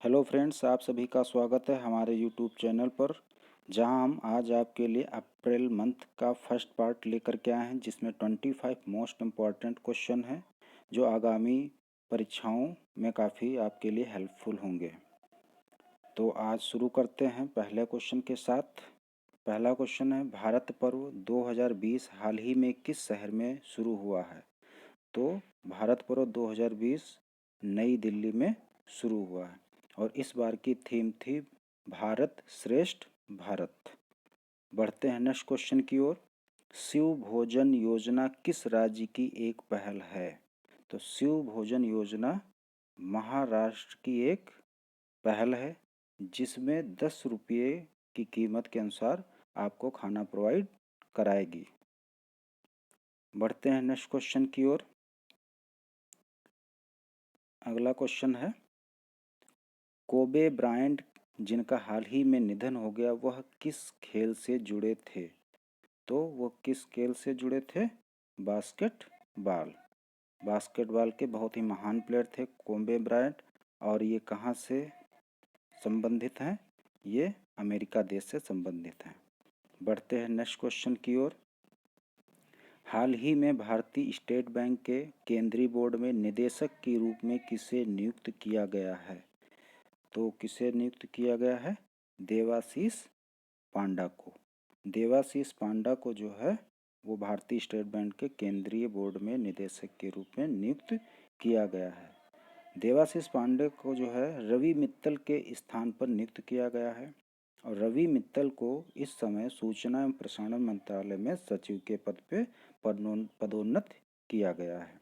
Hello friends, आप सभी का स्वागत है हमारे यूट्यूब चैनल पर। जहां हम आज आपके लिए अप्रैल मंथ का फर्स्ट पार्ट लेकर के आए हैं, जिसमें 25 मोस्ट इम्पॉर्टेंट क्वेश्चन हैं जो आगामी परीक्षाओं में काफ़ी आपके लिए हेल्पफुल होंगे। तो आज शुरू करते हैं पहले क्वेश्चन के साथ। पहला क्वेश्चन है, भारत पर्व 2020 हाल ही में किस शहर में शुरू हुआ है? तो भारत पर्व 2020 नई दिल्ली में शुरू हुआ है और इस बार की थीम थी भारत श्रेष्ठ भारत। बढ़ते हैं नेक्स्ट क्वेश्चन की ओर। शिव भोजन योजना किस राज्य की एक पहल है? तो शिव भोजन योजना महाराष्ट्र की एक पहल है, जिसमें 10 रुपये की कीमत के अनुसार आपको खाना प्रोवाइड कराएगी। बढ़ते हैं नेक्स्ट क्वेश्चन की ओर। अगला क्वेश्चन है, कोबे ब्रायंट जिनका हाल ही में निधन हो गया, वह किस खेल से जुड़े थे? तो वो किस खेल से जुड़े थे? बास्केटबॉल। बास्केटबॉल के बहुत ही महान प्लेयर थे कोबे ब्रायंट। और ये कहाँ से संबंधित हैं? ये अमेरिका देश से संबंधित हैं। बढ़ते हैं नेक्स्ट क्वेश्चन की ओर। हाल ही में भारतीय स्टेट बैंक के केंद्रीय बोर्ड में निदेशक के रूप में किसे नियुक्त किया गया है? तो किसे नियुक्त किया गया है? देवाशीष पांडा को। देवाशीष पांडा को जो है वो भारतीय स्टेट बैंक के केंद्रीय बोर्ड में निदेशक के रूप में नियुक्त किया गया है। देवाशीष पांडे को जो है रवि मित्तल के स्थान पर नियुक्त किया गया है और रवि मित्तल को इस समय सूचना एवं प्रसारण मंत्रालय में सचिव के पद पे पदोन्नत किया गया है।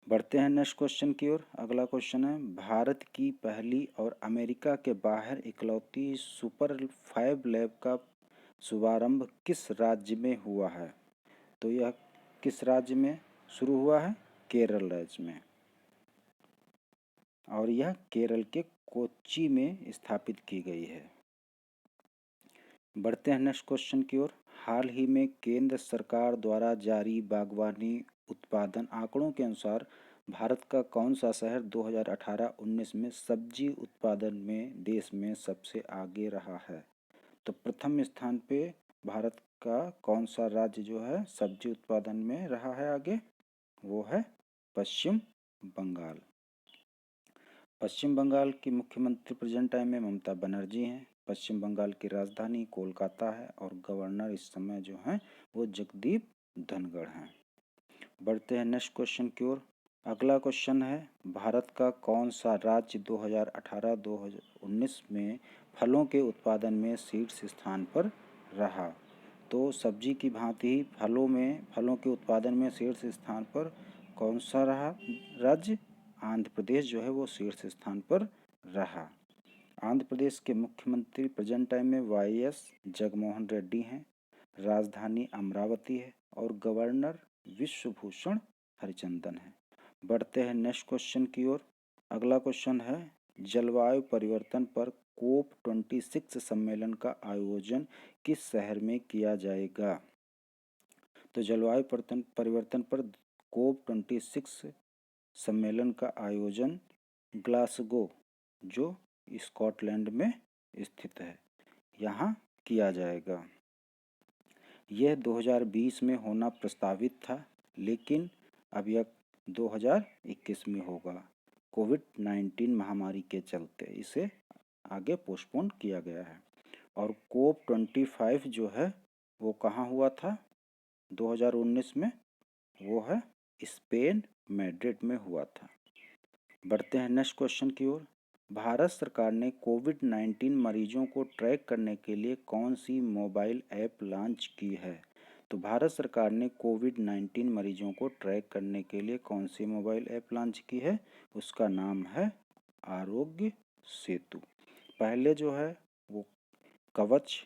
बढ़ते हैं नेक्स्ट क्वेश्चन की ओर। अगला क्वेश्चन है, भारत की पहली और अमेरिका के बाहर इकलौती सुपर 5 लैब का शुभारंभ किस राज्य में हुआ है? तो यह किस राज्य में शुरू हुआ है? केरल राज्य में। और यह केरल के कोच्चि में स्थापित की गई है। बढ़ते हैं नेक्स्ट क्वेश्चन की ओर। हाल ही में केंद्र सरकार द्वारा जारी बागवानी उत्पादन आंकड़ों के अनुसार भारत का कौन सा शहर 2018-19 में सब्जी उत्पादन में देश में सबसे आगे रहा है? तो प्रथम स्थान पे भारत का कौन सा राज्य जो है सब्जी उत्पादन में रहा है आगे? वो है पश्चिम बंगाल। पश्चिम बंगाल की मुख्यमंत्री प्रेजेंट टाइम में ममता बनर्जी हैं। पश्चिम बंगाल की राजधानी कोलकाता है और गवर्नर इस समय जो हैं वो जगदीप धनखड़ हैं। बढ़ते हैं नेक्स्ट क्वेश्चन की ओर। अगला क्वेश्चन है, भारत का कौन सा राज्य 2018-2019 में फलों के उत्पादन में शीर्ष स्थान पर रहा? तो सब्जी की भांति ही फलों के उत्पादन में शीर्ष स्थान पर कौन सा रहा राज्य? आंध्र प्रदेश जो है वो शीर्ष स्थान पर रहा। आंध्र प्रदेश के मुख्यमंत्री प्रेजेंट टाइम में वाईएस जगनमोहन रेड्डी हैं। राजधानी अमरावती है और गवर्नर विश्वभूषण हरिचंदन है। बढ़ते हैं नेक्स्ट क्वेश्चन की ओर। अगला क्वेश्चन है, जलवायु परिवर्तन पर कोप 26 सम्मेलन का आयोजन किस शहर में किया जाएगा? तो जलवायु परिवर्तन पर कोप 26 सम्मेलन का आयोजन ग्लासगो जो स्कॉटलैंड में स्थित है यहाँ किया जाएगा। यह 2020 में होना प्रस्तावित था, लेकिन अब यह 2021 में होगा। कोविड-19 महामारी के चलते इसे आगे पोस्टपोन किया गया है। और कोप 25 जो है वो कहाँ हुआ था 2019 में? वो है स्पेन मैड्रिड में हुआ था। बढ़ते हैं नेक्स्ट क्वेश्चन की ओर। भारत सरकार ने कोविड-19 मरीजों को ट्रैक करने के लिए कौन सी मोबाइल ऐप लॉन्च की है? तो भारत सरकार ने कोविड-19 मरीजों को ट्रैक करने के लिए कौन सी मोबाइल ऐप लॉन्च की है? उसका नाम है आरोग्य सेतु। पहले जो है वो कवच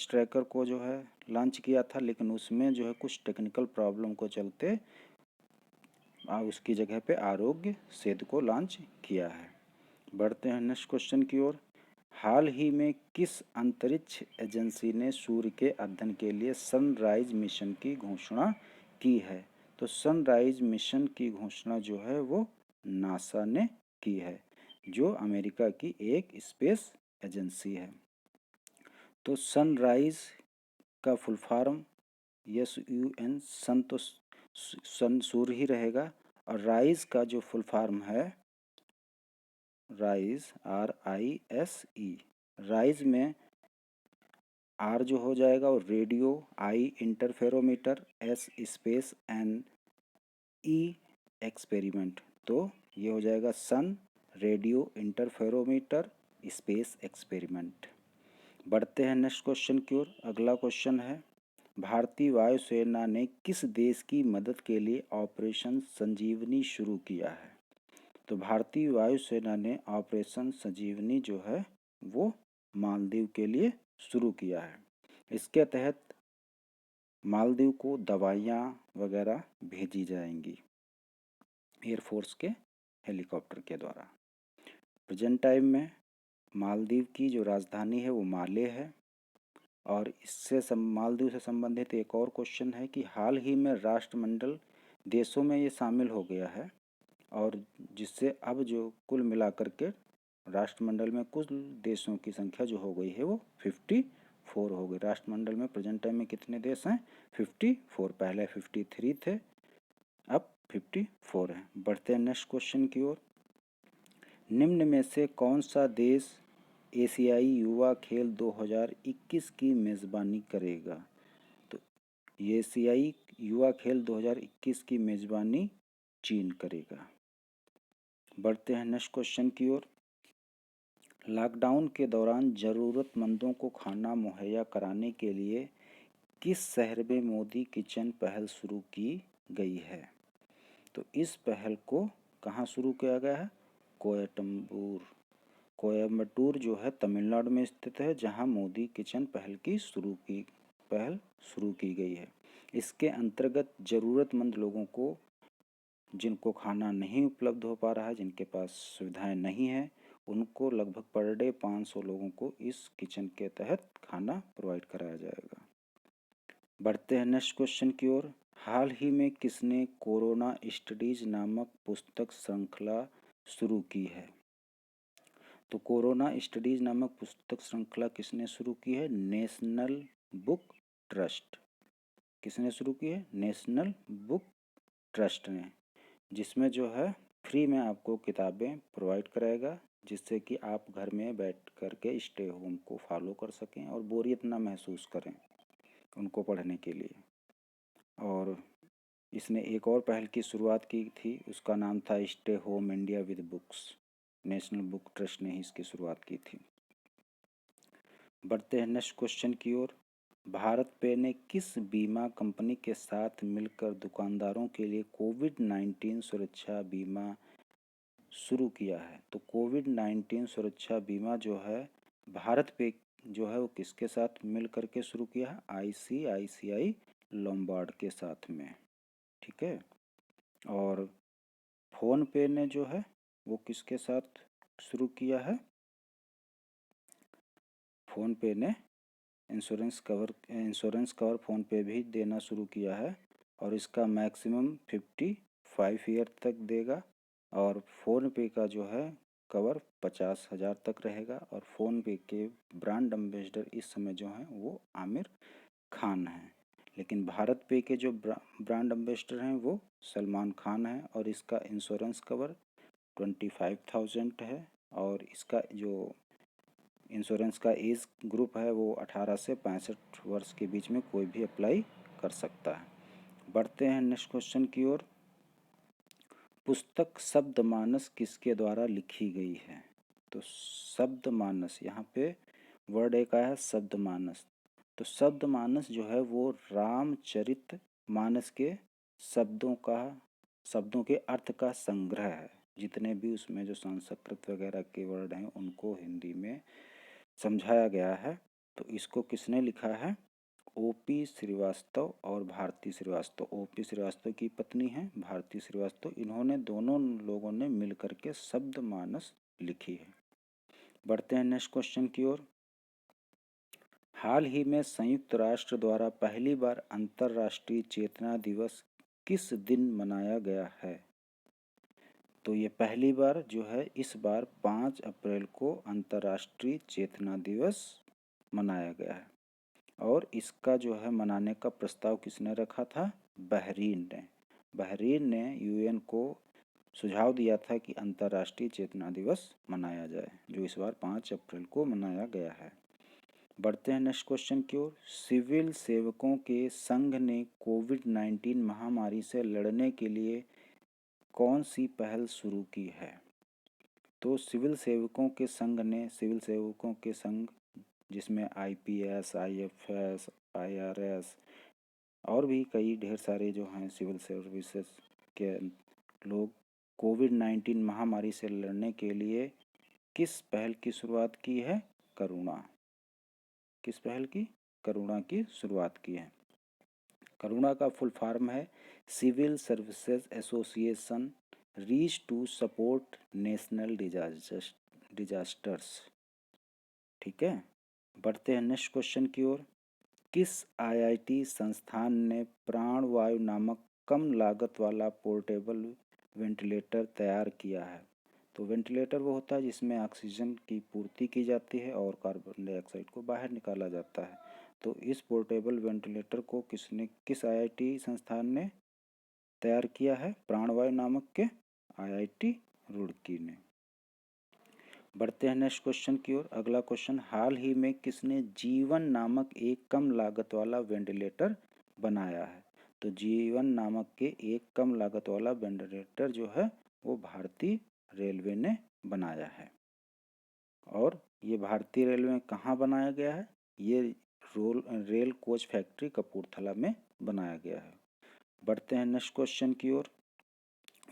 ट्रैकर को जो है लॉन्च किया था, लेकिन उसमें जो है कुछ टेक्निकल प्रॉब्लम को चलते उसकी जगह पे आरोग्य सेतु को लॉन्च किया है। बढ़ते हैं नेक्स्ट क्वेश्चन की ओर। हाल ही में किस अंतरिक्ष एजेंसी ने सूर्य के अध्ययन के लिए सनराइज मिशन की घोषणा की है? तो सनराइज मिशन की घोषणा जो है वो नासा ने की है। जो अमेरिका की एक स्पेस एजेंसी है। तो सनराइज का फुल फॉर्म SUN, सन तो सन सूर्य ही रहेगा, और राइज का जो फुल फॉर्म है राइज RISE, राइज में R जो हो जाएगा और radio, I interferometer, S space, E experiment. तो ये हो जाएगा सन, रेडियो, इंटरफेरोमीटर, स्पेस एक्सपेरिमेंट। बढ़ते हैं नेक्स्ट क्वेश्चन की ओर। अगला क्वेश्चन है, भारतीय वायुसेना ने किस देश की मदद के लिए ऑपरेशन संजीवनी शुरू किया है? तो भारतीय वायुसेना ने ऑपरेशन संजीवनी जो है वो मालदीव के लिए शुरू किया है। इसके तहत मालदीव को दवाइयाँ वगैरह भेजी जाएंगी एयरफोर्स के हेलीकॉप्टर के द्वारा। प्रेजेंट टाइम में मालदीव की जो राजधानी है वो माले है। और इससे मालदीव से संबंधित एक और क्वेश्चन है कि हाल ही में राष्ट्रमंडल देशों में ये शामिल हो गया है, और जिससे अब जो कुल मिलाकर के राष्ट्रमंडल में कुल देशों की संख्या जो हो गई है वो 54 हो गई। राष्ट्रमंडल में प्रेजेंट टाइम में कितने देश हैं? 54। पहले 53 थे, अब 54 हैं। बढ़ते हैं नेक्स्ट क्वेश्चन की ओर। निम्न में से कौन सा देश एशियाई युवा खेल 2021 की मेज़बानी करेगा? तो एशियाई युवा खेल 2021 की मेज़बानी चीन करेगा। बढ़ते हैं नेक्स्ट क्वेश्चन की ओर। लॉकडाउन के दौरान ज़रूरतमंदों को खाना मुहैया कराने के लिए किस शहर में मोदी किचन पहल शुरू की गई है? तो इस पहल को कहाँ शुरू किया गया है? कोयम्बटूर जो है तमिलनाडु में स्थित है, जहाँ मोदी किचन पहल शुरू की गई है। इसके अंतर्गत ज़रूरतमंद लोगों को, जिनको खाना नहीं उपलब्ध हो पा रहा है, जिनके पास सुविधाएं नहीं है, उनको लगभग पर डे 500 लोगों को इस किचन के तहत खाना प्रोवाइड कराया जाएगा। बढ़ते हैं नेक्स्ट क्वेश्चन की ओर। हाल ही में किसने कोरोना स्टडीज नामक पुस्तक श्रृंखला शुरू की है? तो कोरोना स्टडीज नामक पुस्तक श्रृंखला किसने शुरू की है? National book trust. किसने शुरू की है? नेशनल बुक ट्रस्ट ने, जिसमें जो है फ्री में आपको किताबें प्रोवाइड कराएगा, जिससे कि आप घर में बैठ कर के स्टे होम को फॉलो कर सकें और बोरियत ना महसूस करें उनको पढ़ने के लिए। और इसने एक और पहल की शुरुआत की थी, उसका नाम था stay home India with books. National book trust ने ही इसकी शुरुआत की थी। बढ़ते हैं नेक्स्ट क्वेश्चन की ओर। भारत पे ने किस बीमा कंपनी के साथ मिलकर दुकानदारों के लिए कोविड-19 सुरक्षा बीमा शुरू किया है? तो कोविड-19 सुरक्षा बीमा जो है भारत पे जो है वो किसके साथ मिल करके शुरू किया है? ICICI लोम्बार्ड के साथ में। ठीक है। और फ़ोन पे ने जो है वो किसके साथ शुरू किया है? फ़ोन पे ने इंश्योरेंस कवर फ़ोन पे भी देना शुरू किया है, और इसका मैक्सिमम 55 ईयर तक देगा। और फ़ोन पे का जो है कवर 50,000 तक रहेगा। और फ़ोन पे के ब्रांड एम्बेसडर इस समय जो हैं वो आमिर खान हैं, लेकिन भारत पे के जो ब्रांड एम्बेसडर हैं वो सलमान खान हैं। और इसका इंश्योरेंस कवर 25,000 है, और इसका जो इंश्योरेंस का एज ग्रुप है वो 18 से 65 वर्ष के बीच में कोई भी अप्लाई कर सकता है। बढ़ते हैं नेक्स्ट क्वेश्चन की ओर। पुस्तक शब्दमानस किसके द्वारा लिखी गई है? तो शब्दमानस, यहाँ पे वर्ड एक आया है शब्दमानस। तो शब्दमानस जो है वो रामचरित मानस के शब्दों के अर्थ का संग्रह है। जितने भी उसमें जो संस्कृत वगैरह के वर्ड हैं उनको हिंदी में समझाया गया है। तो इसको किसने लिखा है? OP श्रीवास्तव और भारती श्रीवास्तव। OP श्रीवास्तव की पत्नी हैं भारती श्रीवास्तव, इन्होंने दोनों लोगों ने मिल करके शब्दमानस लिखी है। बढ़ते हैं नेक्स्ट क्वेश्चन की ओर। हाल ही में संयुक्त राष्ट्र द्वारा पहली बार अंतर्राष्ट्रीय चेतना दिवस किस दिन मनाया गया है? तो ये पहली बार जो है इस बार 5 अप्रैल को अंतर्राष्ट्रीय चेतना दिवस मनाया गया है। और इसका जो है मनाने का प्रस्ताव किसने रखा था? बहरीन ने। बहरीन ने यूएन को सुझाव दिया था कि अंतर्राष्ट्रीय चेतना दिवस मनाया जाए, जो इस बार 5 अप्रैल को मनाया गया है। बढ़ते हैं नेक्स्ट क्वेश्चन की ओर। सिविल सेवकों के संघ ने कोविड-19 महामारी से लड़ने के लिए कौन सी पहल शुरू की है? तो सिविल सेवकों के संघ ने, सिविल सेवकों के संघ जिसमें आईपीएस, आईएफएस, आईआरएस और भी कई ढेर सारे जो हैं सिविल सर्विसेज के लोग कोविड-19 महामारी से लड़ने के लिए किस पहल की शुरुआत की है? करुणा। किस पहल की? करुणा की शुरुआत की है। करुणा का फुल फॉर्म है civil services association reach to support national disasters. ठीक है। बढ़ते हैं नेक्स्ट क्वेश्चन की ओर। किस आईआईटी संस्थान ने प्राणवायु नामक कम लागत वाला पोर्टेबल वेंटिलेटर तैयार किया है? तो वेंटिलेटर वो होता है जिसमें ऑक्सीजन की पूर्ति की जाती है और कार्बन डाइऑक्साइड को बाहर निकाला जाता है। तो इस पोर्टेबल वेंटिलेटर को किस आईआईटी संस्थान ने तैयार किया है? प्राणवायु नामक के आईआईटी रुड़की ने। बढ़ते हैं नेक्स्ट क्वेश्चन की ओर। अगला क्वेश्चन, हाल ही में किसने जीवन नामक एक कम लागत वाला वेंटिलेटर बनाया है? तो जीवन नामक के एक कम लागत वाला वेंटिलेटर जो है वो भारतीय रेलवे ने बनाया है। और ये भारतीय रेलवे में कहाँ बनाया गया है? ये रेल कोच फैक्ट्री कपूरथला में बनाया गया है। बढ़ते हैं नेक्स्ट क्वेश्चन की ओर।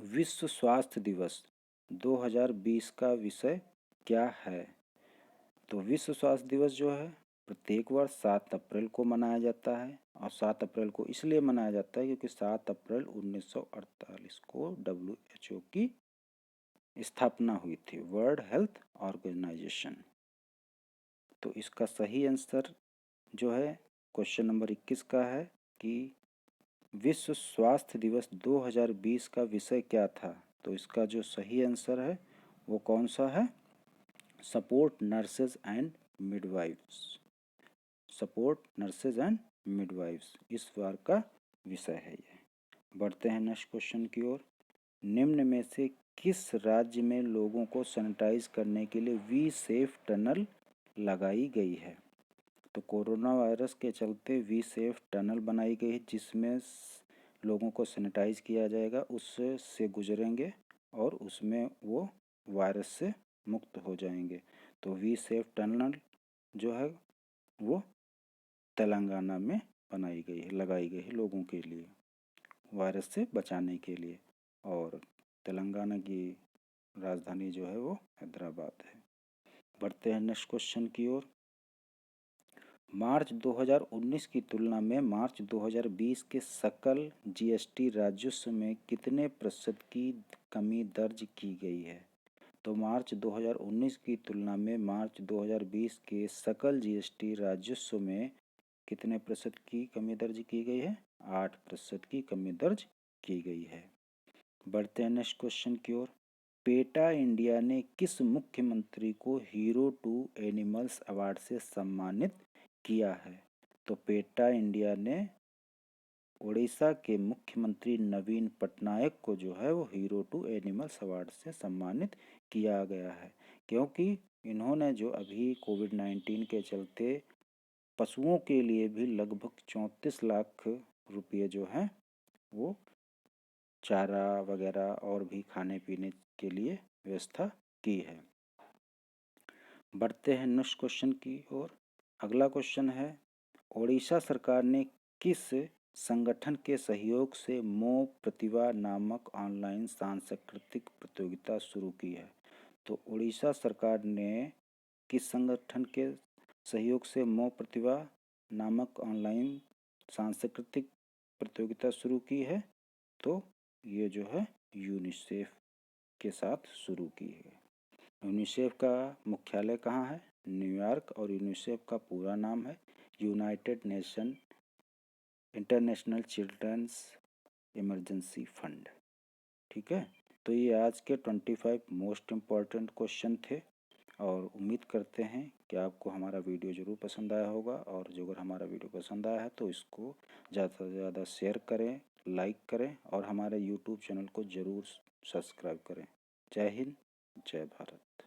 विश्व स्वास्थ्य दिवस 2020 का विषय क्या है? तो विश्व स्वास्थ्य दिवस जो है प्रत्येक वर्ष 7 अप्रैल को मनाया जाता है। और 7 अप्रैल को इसलिए मनाया जाता है क्योंकि 7 अप्रैल 1948 को WHO की स्थापना हुई थी, वर्ल्ड हेल्थ ऑर्गेनाइजेशन। तो इसका सही आंसर जो है क्वेश्चन नंबर 21 का है कि विश्व स्वास्थ्य दिवस 2020 का विषय क्या था? तो इसका जो सही आंसर है वो कौन सा है? Support nurses and midwives. Support nurses and midwives इस बार का विषय है ये। बढ़ते हैं नेक्स्ट क्वेश्चन की ओर। निम्न में से किस राज्य में लोगों को सैनिटाइज करने के लिए वी सेफ टनल लगाई गई है? तो कोरोना वायरस के चलते वी सेफ टनल बनाई गई है जिसमें लोगों को सैनिटाइज किया जाएगा, उससे से गुजरेंगे और उसमें वो वायरस से मुक्त हो जाएंगे। तो वी सेफ टनल जो है वो तेलंगाना में बनाई गई है, लगाई गई है लोगों के लिए वायरस से बचाने के लिए। और तेलंगाना की राजधानी जो है वो हैदराबाद है। बढ़ते हैं नेक्स्ट क्वेश्चन की ओर। मार्च 2019 की तुलना में मार्च 2020 के सकल जीएसटी राजस्व में कितने प्रतिशत की कमी दर्ज की गई है? तो मार्च 2019 की तुलना में मार्च 2020 के सकल जीएसटी राजस्व में कितने प्रतिशत की कमी दर्ज की गई है? 8% की कमी दर्ज की गई है। बढ़ते हैं नेक्स्ट क्वेश्चन की ओर। पेटा इंडिया ने किस मुख्यमंत्री को हीरो टू एनिमल्स अवार्ड से सम्मानित किया है? तो पेटा इंडिया ने उड़ीसा के मुख्यमंत्री नवीन पटनायक को जो है वो हीरो टू एनिमल्स अवार्ड से सम्मानित किया गया है, क्योंकि इन्होंने जो अभी कोविड-19 के चलते पशुओं के लिए भी लगभग 34 लाख रुपये जो हैं वो चारा वगैरह और भी खाने पीने के लिए व्यवस्था की है। बढ़ते हैं नेक्स्ट क्वेश्चन की ओर। अगला क्वेश्चन है, ओडिशा सरकार ने किस संगठन के सहयोग से मो प्रतिभा नामक ऑनलाइन सांस्कृतिक प्रतियोगिता शुरू की है? तो उड़ीसा सरकार ने किस संगठन के सहयोग से मो प्रतिभा नामक ऑनलाइन सांस्कृतिक प्रतियोगिता शुरू की है? तो ये जो है यूनिसेफ के साथ शुरू की है। यूनिसेफ का मुख्यालय कहाँ है? न्यूयॉर्क। और यूनिसेफ का पूरा नाम है united nation international children's emergency fund. ठीक है। तो ये आज के 25 मोस्ट इम्पॉर्टेंट क्वेश्चन थे और उम्मीद करते हैं कि आपको हमारा वीडियो ज़रूर पसंद आया होगा। और जो अगर हमारा वीडियो पसंद आया है तो इसको ज़्यादा से ज़्यादा शेयर करें, लाइक करें और हमारे यूट्यूब चैनल को ज़रूर सब्सक्राइब करें। जय हिंद, जय भारत।